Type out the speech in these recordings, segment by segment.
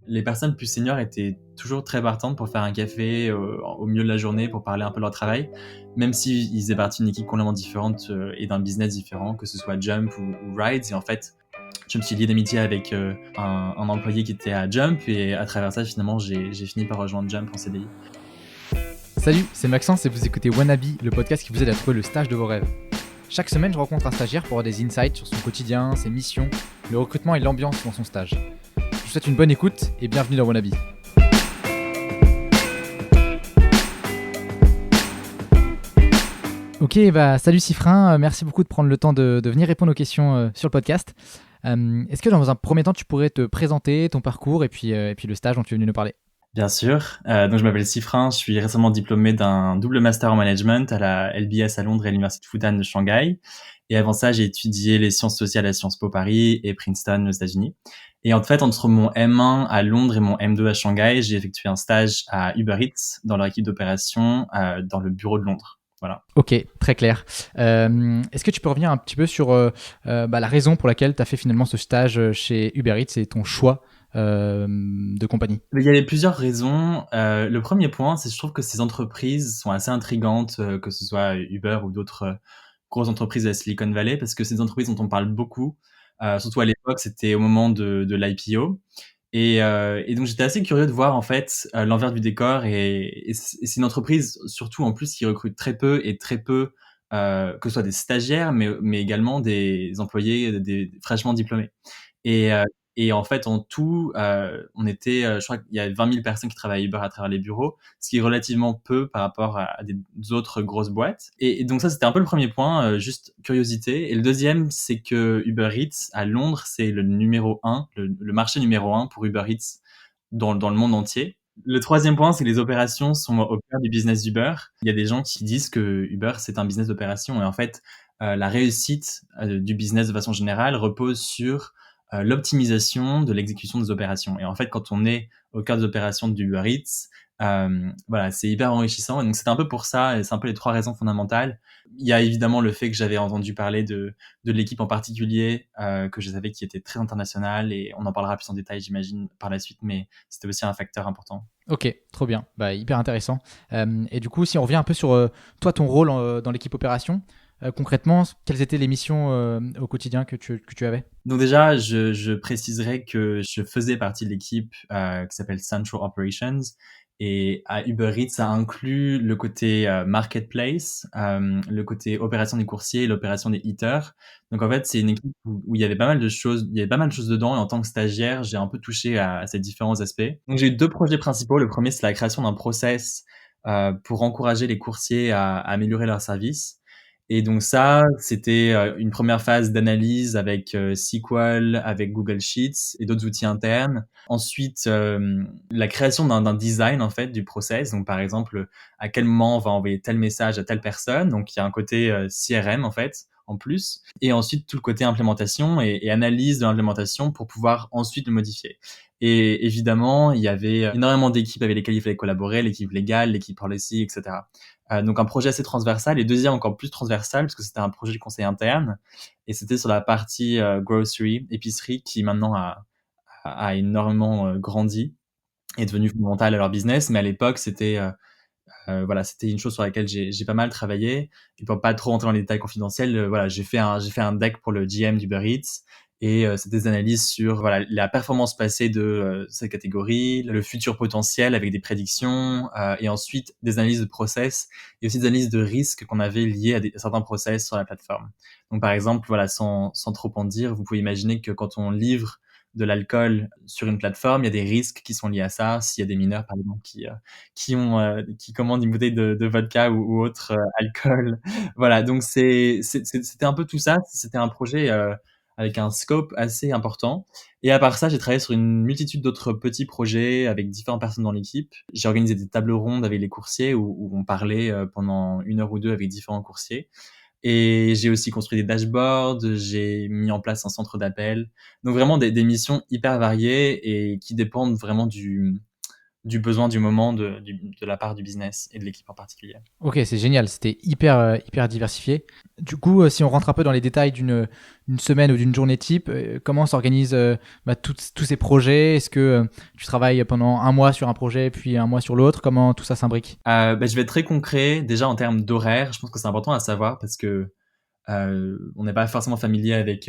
Les personnes plus seniors étaient toujours très partantes pour faire un café au milieu de la journée pour parler un peu de leur travail, même s'ils faisaient partie d'une équipe complètement différente et d'un business différent, que ce soit Jump ou Rides. Et en fait, je me suis lié d'amitié avec un employé qui était à Jump et à travers ça, finalement, j'ai fini par rejoindre Jump en CDI. Salut, c'est Maxence et vous écoutez Wannabe, le podcast qui vous aide à trouver le stage de vos rêves. Chaque semaine, je rencontre un stagiaire pour avoir des insights sur son quotidien, ses missions, le recrutement et l'ambiance dans son stage. Je vous souhaite une bonne écoute et bienvenue dans Wannabe. Ok, salut Sifrin, merci beaucoup de prendre le temps de venir répondre aux questions sur le podcast. Est-ce que dans un premier temps, tu pourrais te présenter ton parcours et puis le stage dont tu es venu nous parler ? Bien sûr. Donc je m'appelle Sifrin, je suis récemment diplômé d'un double master en management à la LBS à Londres et à l'université Fudan de Shanghai. Et avant ça, j'ai étudié les sciences sociales à Sciences Po Paris et Princeton aux États-Unis. Et en fait, entre mon M1 à Londres et mon M2 à Shanghai, j'ai effectué un stage à Uber Eats dans leur équipe d'opération dans le bureau de Londres. Voilà. Ok, très clair. Est-ce que tu peux revenir un petit peu sur la raison pour laquelle tu as fait finalement ce stage chez Uber Eats et ton choix de compagnie ? Il y avait plusieurs raisons. Le premier point, c'est que je trouve que ces entreprises sont assez intrigantes, que ce soit Uber ou d'autres grosses entreprises de la Silicon Valley, parce que c'est des entreprises dont on parle beaucoup. Surtout à l'époque, c'était au moment de l'IPO. Et donc j'étais assez curieux de voir en fait l'envers du décor et c'est une entreprise surtout en plus qui recrute très peu que ce soit des stagiaires mais également des employés des fraîchement diplômés. Et, euh, et en fait, en tout, on était, je crois qu'il y a 20 000 personnes qui travaillent à Uber à travers les bureaux, ce qui est relativement peu par rapport à des autres grosses boîtes. Et donc ça, c'était un peu le premier point, juste curiosité. Et le deuxième, c'est que Uber Eats à Londres, c'est le numéro un, le marché numéro un pour Uber Eats dans le monde entier. Le troisième point, c'est que les opérations sont au cœur du business d'Uber. Il y a des gens qui disent que Uber, c'est un business d'opération. Et en fait, la réussite du business de façon générale repose sur l'optimisation de l'exécution des opérations. Et en fait, quand on est au cœur des opérations d'Uber Eats, voilà, c'est hyper enrichissant. Et donc, c'est un peu pour ça, et c'est un peu les trois raisons fondamentales. Il y a évidemment le fait que j'avais entendu parler de l'équipe en particulier, que je savais qui était très internationale, et on en parlera plus en détail, j'imagine, par la suite, mais c'était aussi un facteur important. Ok, trop bien, hyper intéressant. Et du coup, si on revient un peu sur toi, ton rôle dans l'équipe opération, concrètement, quelles étaient les missions au quotidien que tu avais ? Donc déjà, je préciserai que je faisais partie de l'équipe qui s'appelle Central Operations. Et à Uber Eats, ça inclut le côté marketplace, le côté opération des coursiers, l'opération des eaters. Donc en fait, c'est une équipe où il y avait pas mal de choses, il y avait pas mal de choses dedans. Et en tant que stagiaire, j'ai un peu touché à ces différents aspects. Donc j'ai eu deux projets principaux. Le premier, c'est la création d'un process pour encourager les coursiers à améliorer leur service. Et donc ça, c'était une première phase d'analyse avec SQL, avec Google Sheets et d'autres outils internes. Ensuite, la création d'un design en fait du process. Donc par exemple, à quel moment on va envoyer tel message à telle personne. Donc il y a un côté CRM en fait en plus. Et ensuite tout le côté implémentation et analyse de l'implémentation pour pouvoir ensuite le modifier. Et évidemment, il y avait énormément d'équipes avec lesquelles il fallait collaborer, l'équipe légale, l'équipe policy, etc. Donc un projet assez transversal et deuxième encore plus transversal parce que c'était un projet de conseil interne et c'était sur la partie grocery, épicerie qui maintenant a énormément grandi et est devenu fondamental à leur business. Mais à l'époque, voilà, c'était une chose sur laquelle j'ai pas mal travaillé. Et pour pas trop rentrer dans les détails confidentiels, voilà, j'ai fait un deck pour le GM d'Uber Eats et c'était des analyses sur voilà la performance passée de cette catégorie, le futur potentiel avec des prédictions et ensuite des analyses de process et aussi des analyses de risques qu'on avait liées à certains process sur la plateforme. Donc par exemple, voilà, sans trop en dire, vous pouvez imaginer que quand on livre de l'alcool sur une plateforme, il y a des risques qui sont liés à ça. S'il y a des mineurs, par exemple, qui commandent une bouteille de vodka ou autre alcool. Voilà, donc c'était un peu tout ça. C'était un projet avec un scope assez important. Et à part ça, j'ai travaillé sur une multitude d'autres petits projets avec différentes personnes dans l'équipe. J'ai organisé des tables rondes avec les coursiers où on parlait pendant une heure ou deux avec différents coursiers. Et j'ai aussi construit des dashboards, j'ai mis en place un centre d'appel. Donc vraiment des missions hyper variées et qui dépendent vraiment du besoin du moment de la part du business et de l'équipe en particulier. Ok, c'est génial, c'était hyper diversifié. Du coup, si on rentre un peu dans les détails d'une semaine ou d'une journée type, comment s'organisent tous ces projets? Est-ce que tu travailles pendant un mois sur un projet, puis un mois sur l'autre? Comment tout ça s'imbrique? Je vais être très concret. Déjà en termes d'horaire, je pense que c'est important à savoir parce que on n'est pas forcément familier avec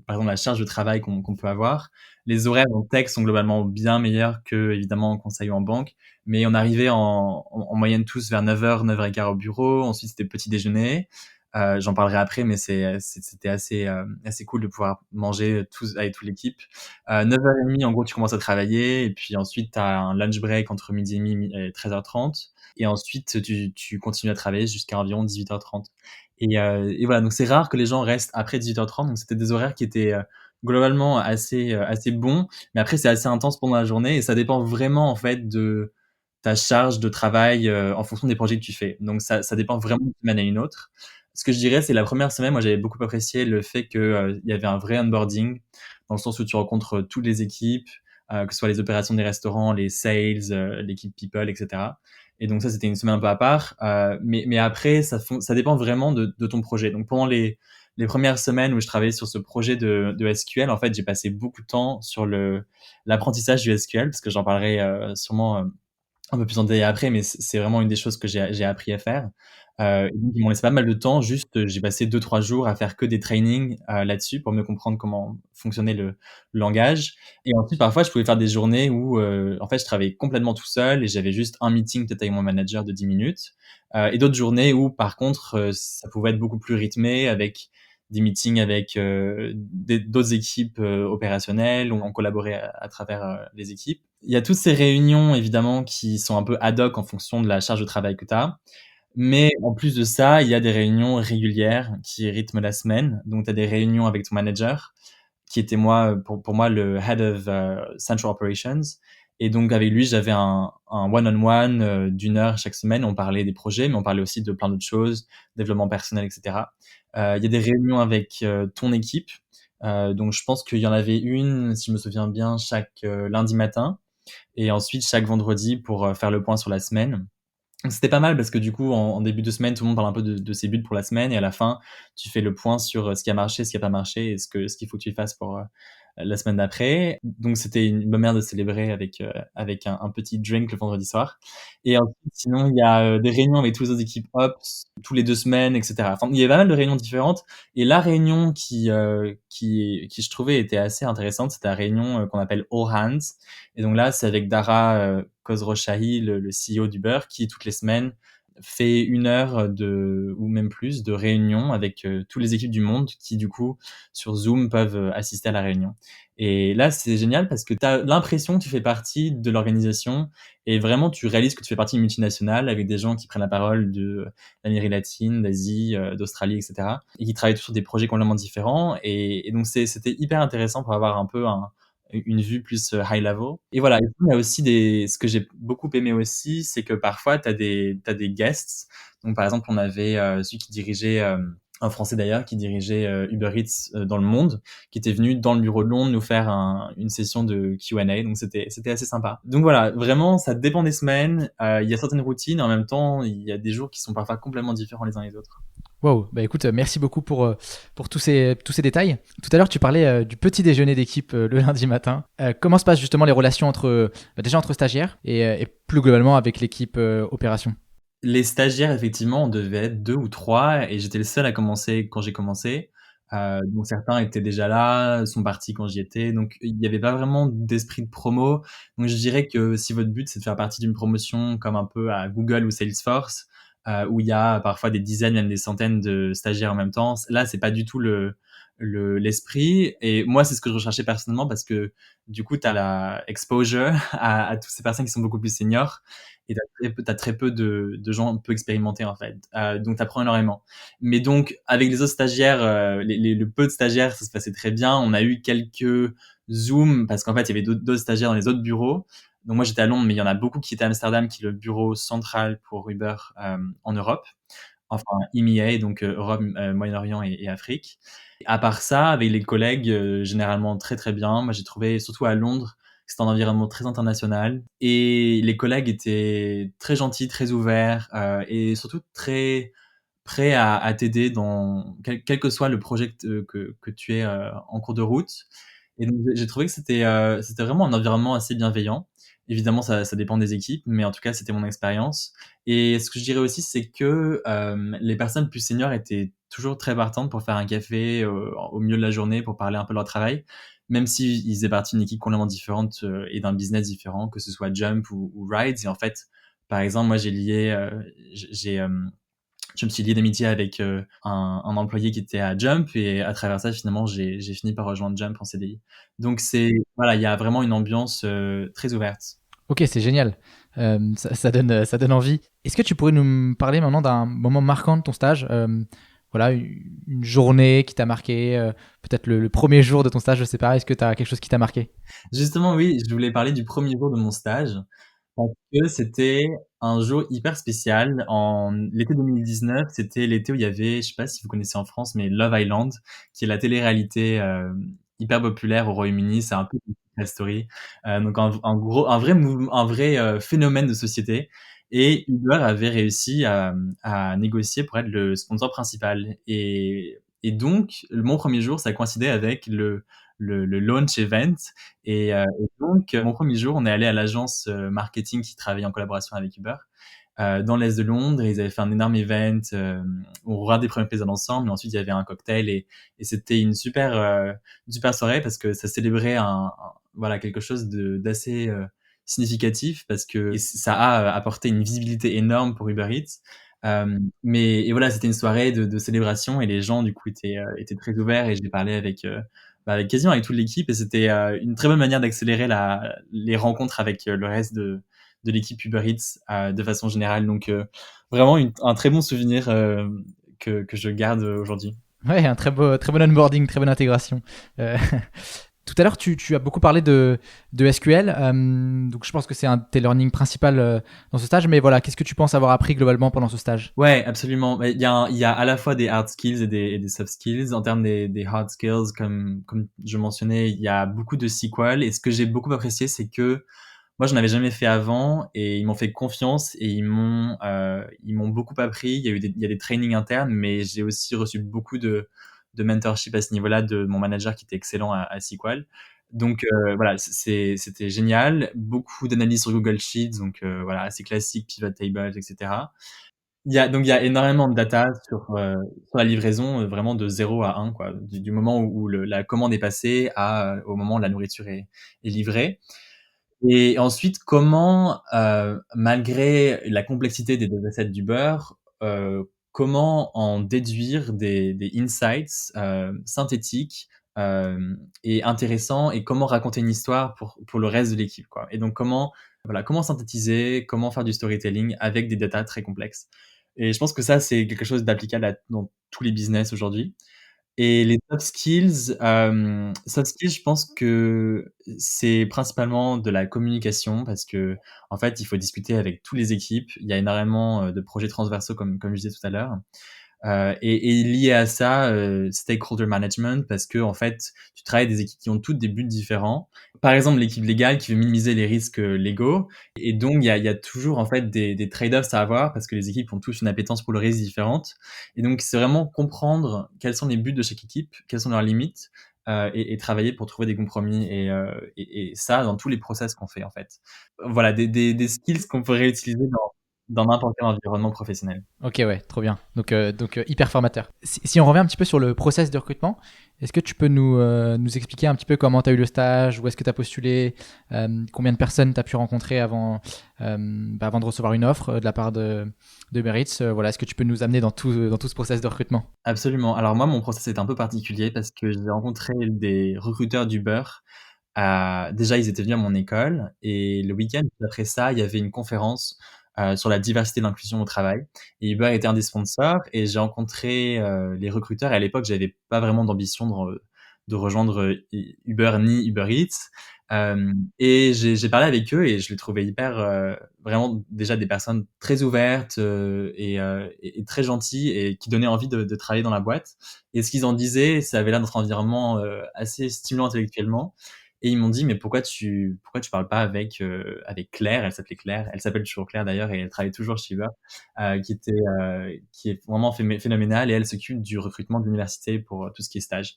par exemple la charge de travail qu'on peut avoir. Les horaires en tech sont globalement bien meilleurs que évidemment en conseil ou en banque, mais on arrivait en moyenne tous vers 9h, 9h15 au bureau. Ensuite c'était petit déjeuner. J'en parlerai après, mais c'était assez cool de pouvoir manger tous avec toute l'équipe. 9h30 en gros tu commences à travailler et puis ensuite tu as un lunch break entre midi et demi et 13h30 et ensuite tu continues à travailler jusqu'à environ 18h30. Et voilà, donc c'est rare que les gens restent après 18h30, donc c'était des horaires qui étaient globalement assez bons, mais après c'est assez intense pendant la journée et ça dépend vraiment en fait de ta charge de travail en fonction des projets que tu fais. Donc ça dépend vraiment d'une semaine à une autre. Ce que je dirais, c'est la première semaine, moi j'avais beaucoup apprécié le fait qu'il y avait un vrai onboarding, dans le sens où tu rencontres toutes les équipes, que ce soit les opérations des restaurants, les sales, l'équipe people, etc. Et donc ça, c'était une semaine un peu à part. Mais après, ça dépend vraiment de ton projet. Donc pendant les premières semaines où je travaillais sur ce projet de SQL, en fait, j'ai passé beaucoup de temps sur l'apprentissage du SQL, parce que j'en parlerai sûrement un peu plus en détail après, mais c'est vraiment une des choses que j'ai appris à faire. Et donc, ils m'ont laissé pas mal de temps. Juste, j'ai passé 2-3 jours à faire que des trainings là-dessus pour mieux comprendre comment fonctionnait le langage. Et ensuite, parfois, je pouvais faire des journées où, en fait, je travaillais complètement tout seul et j'avais juste un meeting peut-être avec mon manager de 10 minutes. Et d'autres journées où, par contre, ça pouvait être beaucoup plus rythmé avec des meetings avec d'autres équipes opérationnelles où on collaborait à travers les équipes. Il y a toutes ces réunions, évidemment, qui sont un peu ad hoc en fonction de la charge de travail que tu as. Mais en plus de ça, il y a des réunions régulières qui rythment la semaine. Donc, tu as des réunions avec ton manager, qui était moi, pour moi, le head of Central Operations. Et donc, avec lui, j'avais un one-on-one d'1 heure chaque semaine. On parlait des projets, mais on parlait aussi de plein d'autres choses, développement personnel, etc. Il y a des réunions avec ton équipe. Donc, je pense qu'il y en avait une, si je me souviens bien, chaque lundi matin. Et ensuite, chaque vendredi pour faire le point sur la semaine. C'était pas mal parce que du coup, en début de semaine, tout le monde parle un peu de ses buts pour la semaine et à la fin, tu fais le point sur ce qui a marché, ce qui a pas marché et ce qu'il faut que tu fasses pour la semaine d'après. Donc, c'était une bonne manière de célébrer avec un petit drink le vendredi soir. Et ensuite, sinon, il y a des réunions avec toutes les autres équipes Ops, tous les 2 semaines, etc. Enfin, il y avait pas mal de réunions différentes. Et la réunion qui je trouvais était assez intéressante, c'était la réunion qu'on appelle All Hands. Et donc là, c'est avec Dara Khosrowshahi, le CEO d'Uber, qui toutes les semaines fait 1 heure ou même plus de réunions avec toutes les équipes du monde qui du coup sur Zoom peuvent assister à la réunion. Et là c'est génial parce que tu as l'impression que tu fais partie de l'organisation et vraiment tu réalises que tu fais partie d'une multinationale avec des gens qui prennent la parole d'Amérique latine, d'Asie, d'Australie, etc. et qui travaillent tous sur des projets complètement différents et donc c'était hyper intéressant pour avoir un peu une vue plus high level. Et voilà, et puis, il y a aussi ce que j'ai beaucoup aimé aussi, c'est que parfois t'as des guests. Donc par exemple, on avait celui qui dirigeait un Français d'ailleurs qui dirigeait Uber Eats dans le monde, qui était venu dans le bureau de Londres nous faire une session de Q&A, donc c'était assez sympa. Donc voilà, vraiment ça dépend des semaines, il y a certaines routines, en même temps il y a des jours qui sont parfois complètement différents les uns les autres. Wow, bah écoute, merci beaucoup pour tous ces détails. Tout à l'heure, tu parlais du petit déjeuner d'équipe le lundi matin. Comment se passent justement les relations déjà entre stagiaires et plus globalement avec l'équipe opération? Les stagiaires, effectivement, on devait être 2 ou 3 et j'étais le seul à commencer quand j'ai commencé. Donc certains étaient déjà là, sont partis quand j'y étais. Donc il n'y avait pas vraiment d'esprit de promo. Donc je dirais que si votre but c'est de faire partie d'une promotion comme un peu à Google ou Salesforce, où il y a parfois des dizaines, même des centaines de stagiaires en même temps, là c'est pas du tout l'esprit. Et moi c'est ce que je recherchais personnellement parce que du coup tu as la exposure à toutes ces personnes qui sont beaucoup plus seniors et t'as très peu de gens peu expérimentés en fait. Donc t'apprends énormément. Mais donc avec les autres stagiaires, le peu de stagiaires, ça se passait très bien. On a eu quelques zooms parce qu'en fait il y avait d'autres stagiaires dans les autres bureaux. Donc moi j'étais à Londres, mais il y en a beaucoup qui étaient à Amsterdam, qui est le bureau central pour Uber en Europe. Enfin EMEA, donc Europe, Moyen-Orient et Afrique. À part ça, avec les collègues, généralement très très bien. Moi j'ai trouvé, surtout à Londres, que C'était un environnement très international et les collègues étaient très gentils, très ouverts et surtout très prêts à t'aider dans quel que soit le projet que tu aies en cours de route. Et donc j'ai trouvé que c'était vraiment un environnement assez bienveillant. Évidemment, ça dépend des équipes, mais en tout cas, c'était mon expérience. Et ce que je dirais aussi, c'est que les personnes plus seniors étaient toujours très partantes pour faire un café au milieu de la journée pour parler un peu de leur travail, même s'ils faisaient partie d'une équipe complètement différente et d'un business différent, que ce soit Jump ou Rides. Et en fait, par exemple, moi, je me suis lié d'amitié avec un employé qui était à Jump et à travers ça, finalement, j'ai fini par rejoindre Jump en CDI. Donc voilà, il y a vraiment une ambiance très ouverte. Ok, c'est génial. Ça donne envie. Est-ce que tu pourrais nous parler maintenant d'un moment marquant de ton stage? Voilà, une journée qui t'a marqué, peut-être le premier jour de ton stage, je sais pas. Est-ce que tu as quelque chose qui t'a marqué? Justement, oui, je voulais parler du premier jour de mon stage. Parce que c'était un jour hyper spécial. En l'été 2019, c'était l'été où il y avait, je sais pas si vous connaissez en France, mais Love Island, qui est la télé-réalité hyper populaire au Royaume-Uni. C'est un peu comme la story. Donc un vrai phénomène de société. Et Uber avait réussi à négocier pour être le sponsor principal. Et donc, mon premier jour, ça coïncidait avec le launch event. Et donc, mon premier jour, on est allé à l'agence marketing qui travaille en collaboration avec Uber dans l'est de Londres. Ils avaient fait un énorme event. On regardait les premiers épisodes ensemble, mais ensuite il y avait un cocktail et c'était une super soirée parce que ça célébrait voilà quelque chose d'assez significatif parce que ça a apporté une visibilité énorme pour Uber Eats. Mais et voilà, c'était une soirée de célébration et les gens du coup étaient très ouverts et j'ai parlé avec quasiment avec toute l'équipe et c'était une très bonne manière d'accélérer les rencontres avec le reste de l'équipe Uber Eats de façon générale. Donc vraiment un très bon souvenir que je garde aujourd'hui. Ouais, un très bon onboarding, très bonne intégration. Euh, Tout à l'heure, tu as beaucoup parlé de SQL, donc je pense que c'est un de tes learnings principal dans ce stage, mais voilà, qu'est-ce que tu penses avoir appris globalement pendant ce stage? Ouais, absolument. Mais il y a à la fois des hard skills et des soft skills. En termes des hard skills, comme je mentionnais, il y a beaucoup de SQL. Et ce que j'ai beaucoup apprécié, c'est que moi, je n'avais jamais fait avant et ils m'ont fait confiance et ils m'ont beaucoup appris. Il y a des trainings internes, mais j'ai aussi reçu beaucoup de mentorship à ce niveau-là de mon manager qui était excellent à SQL. Donc voilà, c'était génial. Beaucoup d'analyses sur Google Sheets, donc voilà, assez classique, pivot tables, etc. Il y a énormément de data sur la livraison, vraiment de 0 à 1, quoi. Du moment où la commande est passée au moment où la nourriture est livrée. Et ensuite, comment, malgré la complexité des datasets d'Uber, comment en déduire des insights synthétiques et intéressants et comment raconter une histoire pour le reste de l'équipe, quoi. Et donc comment synthétiser, comment faire du storytelling avec des datas très complexes. Et je pense que ça, c'est quelque chose d'applicable dans tous les business aujourd'hui. Et les soft skills, je pense que c'est principalement de la communication parce que en fait, il faut discuter avec toutes les équipes. Il y a énormément de projets transversaux comme je disais tout à l'heure. Et lié à ça, stakeholder management, parce que en fait, tu travailles avec des équipes qui ont toutes des buts différents. Par exemple, l'équipe légale qui veut minimiser les risques légaux. Et donc, il y a toujours en fait des trade-offs à avoir parce que les équipes ont tous une appétence pour le risque différente. Et donc, c'est vraiment comprendre quels sont les buts de chaque équipe, quelles sont leurs limites, et travailler pour trouver des compromis. Et ça, dans tous les process qu'on fait en fait. Voilà, des skills qu'on pourrait utiliser dans n'importe quel environnement professionnel. Ok, ouais, trop bien. Donc hyper formateur. Si on revient un petit peu sur le process de recrutement, est-ce que tu peux nous expliquer un petit peu comment tu as eu le stage, où est-ce que tu as postulé, combien de personnes tu as pu rencontrer avant de recevoir une offre de la part de Uber Eats, voilà, est-ce que tu peux nous amener dans tout ce process de recrutement? Absolument. Alors moi, mon process est un peu particulier parce que j'ai rencontré des recruteurs d'Uber. Déjà, ils étaient venus à mon école et le week-end après ça, il y avait une conférence sur la diversité et l'inclusion au travail. Et Uber était un des sponsors et j'ai rencontré les recruteurs. Et à l'époque, j'avais pas vraiment d'ambition de rejoindre Uber ni Uber Eats. Et j'ai parlé avec eux et je les trouvais hyper, vraiment déjà des personnes très ouvertes et très gentilles et qui donnaient envie de travailler dans la boîte. Et ce qu'ils en disaient, ça avait l'air d'être un environnement assez stimulant intellectuellement. et ils m'ont dit: «Mais pourquoi tu parles pas avec Claire?» Elle s'appelait Claire, elle s'appelle toujours Claire d'ailleurs et elle travaille toujours chez Uber, qui est vraiment phénoménale et elle s'occupe du recrutement de l'université pour tout ce qui est stage.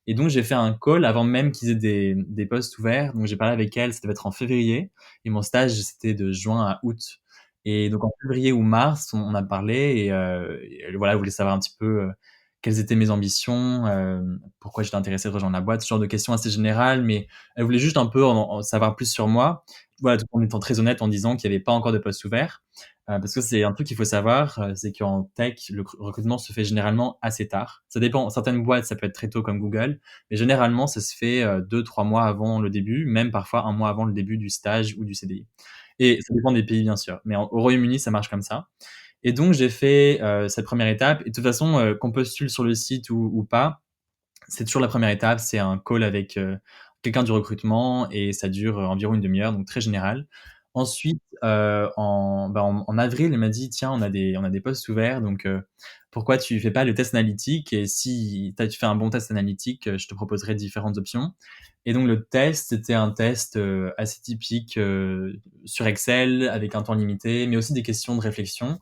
Et donc j'ai fait un call avant même qu'ils aient des postes ouverts. Donc j'ai parlé avec elle, ça devait être en février et mon stage c'était de juin à août. Et donc en février ou mars, on a parlé et voilà, elle voulait savoir un petit peu quelles étaient mes ambitions, pourquoi j'étais intéressé de rejoindre la boîte, ce genre de questions assez générales, mais elle voulait juste un peu en savoir plus sur moi. Voilà, tout en étant très honnête en disant qu'il n'y avait pas encore de poste ouvert. Parce que c'est un truc qu'il faut savoir, c'est qu'en tech, le recrutement se fait généralement assez tard. Ça dépend, certaines boîtes, ça peut être très tôt comme Google, mais généralement, ça se fait 2-3 mois avant le début, même parfois un mois avant le début du stage ou du CDI. Et ça dépend des pays, bien sûr. Mais au Royaume-Uni, ça marche comme ça. Et donc, j'ai fait cette première étape. Et de toute façon, qu'on postule sur le site ou pas, c'est toujours la première étape. C'est un call avec quelqu'un du recrutement et ça dure environ une demi-heure, donc très général. Ensuite, en avril, elle m'a dit, tiens, on a des postes ouverts, donc pourquoi tu fais pas le test analytique? Et si tu fais un bon test analytique, je te proposerai différentes options. Et donc le test, c'était un test assez typique sur Excel, avec un temps limité, mais aussi des questions de réflexion.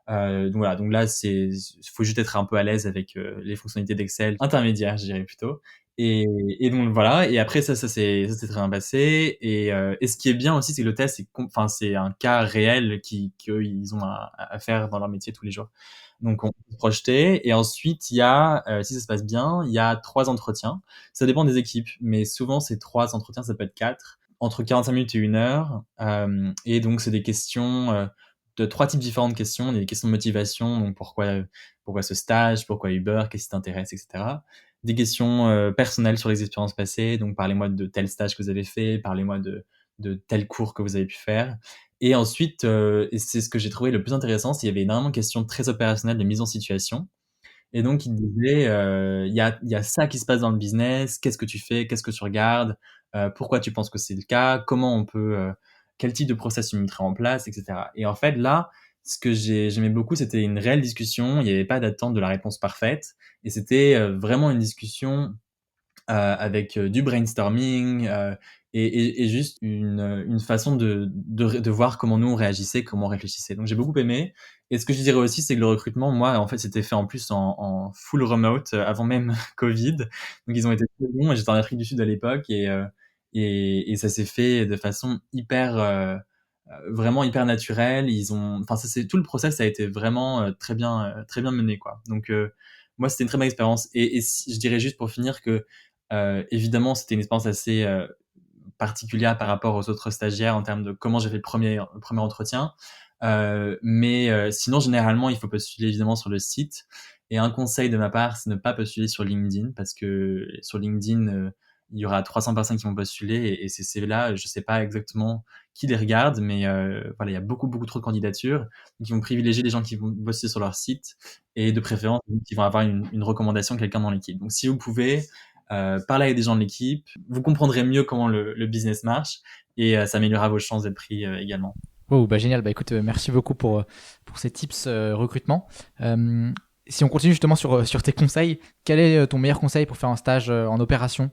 Donc voilà, donc là, faut juste être un peu à l'aise avec les fonctionnalités d'Excel intermédiaires, je dirais plutôt. Et donc voilà, et après ça s'est très bien passé. Et ce qui est bien aussi, c'est que le test, enfin, c'est un cas réel qu'ils ont à faire dans leur métier tous les jours. Donc on peut se projeter. Et ensuite, il y a, si ça se passe bien, il y a 3 entretiens. Ça dépend des équipes, mais souvent c'est 3 entretiens, ça peut être 4, entre 45 minutes et 1 heure. Et donc c'est des questions de 3 types différents de questions. Il y a des questions de motivation, donc pourquoi ce stage, pourquoi Uber, qu'est-ce qui t'intéresse, etc. Des questions personnelles sur les expériences passées, donc parlez-moi de tel stage que vous avez fait, parlez-moi de tel cours que vous avez pu faire. Et ensuite, et c'est ce que j'ai trouvé le plus intéressant, c'est qu'il y avait énormément de questions très opérationnelles de mise en situation. Et donc, il disait, il y a ça qui se passe dans le business, qu'est-ce que tu fais, qu'est-ce que tu regardes, pourquoi tu penses que c'est le cas, quel type de process tu mettrais en place, etc. Et en fait, là, ce que j'aimais beaucoup, c'était une réelle discussion, il n'y avait pas d'attente de la réponse parfaite, et c'était vraiment une discussion avec du brainstorming et juste une façon de voir comment nous on réagissait, comment on réfléchissait. Donc j'ai beaucoup aimé. Et ce que je dirais aussi, c'est que le recrutement, moi, en fait, c'était fait en plus en full remote avant même Covid. Donc ils ont été très bons. J'étais en Afrique du Sud à l'époque et ça s'est fait de façon vraiment hyper naturelle. Enfin, tout le process a été vraiment très bien mené, quoi. Donc moi, c'était une très bonne expérience. Et je dirais juste pour finir que évidemment, c'était une expérience assez particulière par rapport aux autres stagiaires en termes de comment j'ai fait le premier entretien. Mais sinon, généralement, il faut postuler évidemment sur le site. Et un conseil de ma part, c'est ne pas postuler sur LinkedIn parce que sur LinkedIn, il y aura 300 personnes qui vont postuler et ces CV-là, je sais pas exactement qui les regarde, mais voilà, il y a beaucoup, beaucoup trop de candidatures. Donc, ils vont privilégier les gens qui vont poster sur leur site et de préférence, qui vont avoir une recommandation de quelqu'un dans l'équipe. Donc, si vous pouvez, parler avec des gens de l'équipe, vous comprendrez mieux comment le business marche et ça améliorera vos chances d'être pris également. Wow, bah génial. Bah écoute, merci beaucoup pour ces tips recrutement. Euh, Si on continue justement sur tes conseils, quel est ton meilleur conseil pour faire un stage en opération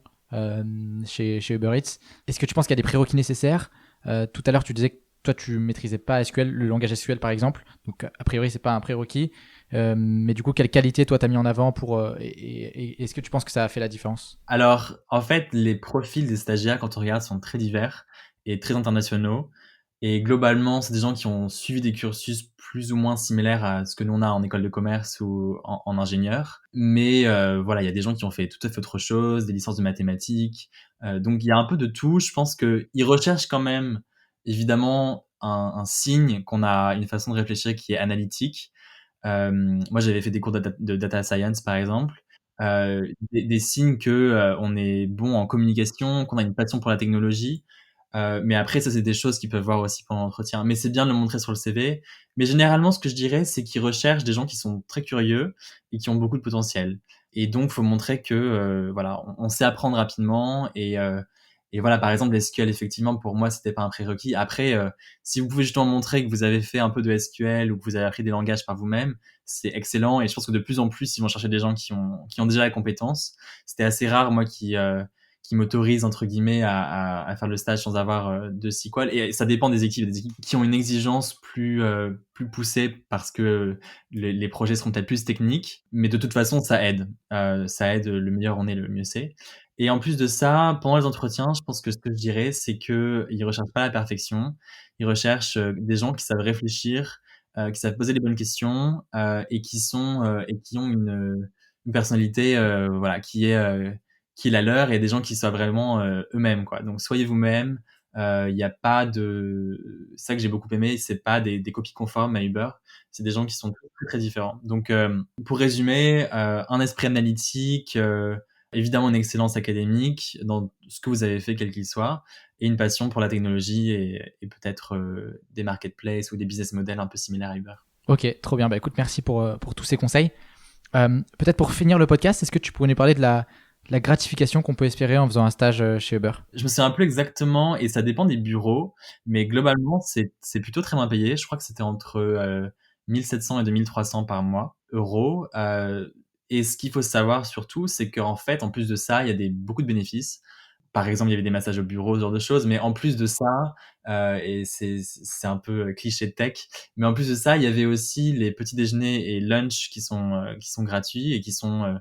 chez Uber Eats? Est-ce que tu penses qu'il y a des prérequis nécessaires? Tout à l'heure, tu disais que toi, tu maîtrisais pas SQL, le langage SQL par exemple. Donc, a priori, c'est pas un prérequis. Mais du coup, quelle qualité toi t'as mis en avant et est-ce que tu penses que ça a fait la différence? Alors, en fait, les profils des stagiaires, quand on regarde, sont très divers et très internationaux. Et globalement, c'est des gens qui ont suivi des cursus plus ou moins similaires à ce que nous on a en école de commerce ou en ingénieur. Mais voilà, il y a des gens qui ont fait tout à fait autre chose, des licences de mathématiques. Donc il y a un peu de tout. Je pense qu'ils recherchent quand même, évidemment, un signe qu'on a une façon de réfléchir qui est analytique. Moi, j'avais fait des cours de data science, par exemple. Des signes que on est bon en communication, qu'on a une passion pour la technologie. Mais après, ça, c'est des choses qu'ils peuvent voir aussi pendant l'entretien. Mais c'est bien de le montrer sur le CV. Mais généralement, ce que je dirais, c'est qu'ils recherchent des gens qui sont très curieux et qui ont beaucoup de potentiel. Et donc, faut montrer que voilà, on sait apprendre rapidement. Et voilà, par exemple, SQL, effectivement, pour moi, c'était pas un prérequis. Après, si vous pouvez justement montrer que vous avez fait un peu de SQL ou que vous avez appris des langages par vous-même, c'est excellent. Et je pense que de plus en plus, ils vont chercher des gens qui ont déjà la compétence. C'était assez rare, moi, qui m'autorise entre guillemets à faire le stage sans avoir de SQL. Et ça dépend des équipes qui ont une exigence plus poussée parce que les projets seront peut-être plus techniques, mais de toute façon ça aide. Le meilleur on est, le mieux c'est. Et en plus de ça, pendant les entretiens, je pense que ce que je dirais, c'est que ils recherchent pas la perfection, ils recherchent des gens qui savent réfléchir, qui savent poser les bonnes questions, et qui ont une personnalité voilà qui est la leur, et des gens qui soient vraiment eux-mêmes, quoi. Donc soyez vous-même. Il y a pas de ça que j'ai beaucoup aimé, c'est pas des copies conformes à Uber, c'est des gens qui sont très très différents. Donc pour résumer, un esprit analytique, évidemment une excellence académique dans ce que vous avez fait quel qu'il soit, et une passion pour la technologie et peut-être des marketplaces ou des business models un peu similaires à Uber. Ok, trop bien. Bah écoute, merci pour tous ces conseils. Peut-être pour finir le podcast, est-ce que tu pourrais nous parler de la gratification qu'on peut espérer en faisant un stage chez Uber? Je me souviens plus exactement, et ça dépend des bureaux, mais globalement c'est plutôt très bien payé. Je crois que c'était entre 1700 et 2300 par mois euros. Et ce qu'il faut savoir surtout, c'est qu'en fait, en plus de ça, il y a beaucoup de bénéfices. Par exemple, il y avait des massages au bureau, ce genre de choses, mais en plus de ça, et c'est un peu cliché de tech, mais en plus de ça, il y avait aussi les petits déjeuners et lunch qui sont gratuits et qui sont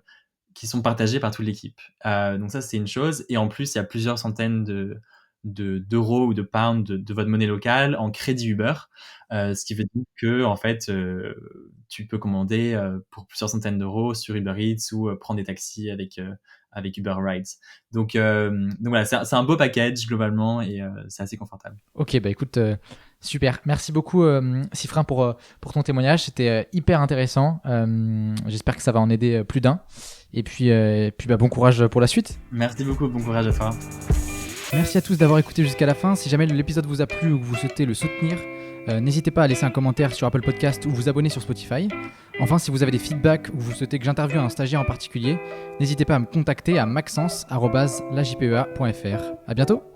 partagés par toute l'équipe. Donc ça, c'est une chose. Et en plus, il y a plusieurs centaines d'euros ou de pounds de votre monnaie locale en crédit Uber, ce qui veut dire que en fait, tu peux commander pour plusieurs centaines d'euros sur Uber Eats ou prendre des taxis avec Uber Rides. Donc voilà, c'est un beau package globalement, et c'est assez confortable. Ok, bah écoute, super. Merci beaucoup, Sifrin, pour ton témoignage. C'était hyper intéressant. J'espère que ça va en aider plus d'un. Et puis bah, bon courage pour la suite. Merci beaucoup, bon courage à toi. Merci à tous d'avoir écouté jusqu'à la fin. Si jamais l'épisode vous a plu ou que vous souhaitez le soutenir, n'hésitez pas à laisser un commentaire sur Apple Podcast ou vous abonner sur Spotify. Enfin, si vous avez des feedbacks ou vous souhaitez que j'interviewe un stagiaire en particulier, n'hésitez pas à me contacter à maxence@lajpea.fr. À bientôt.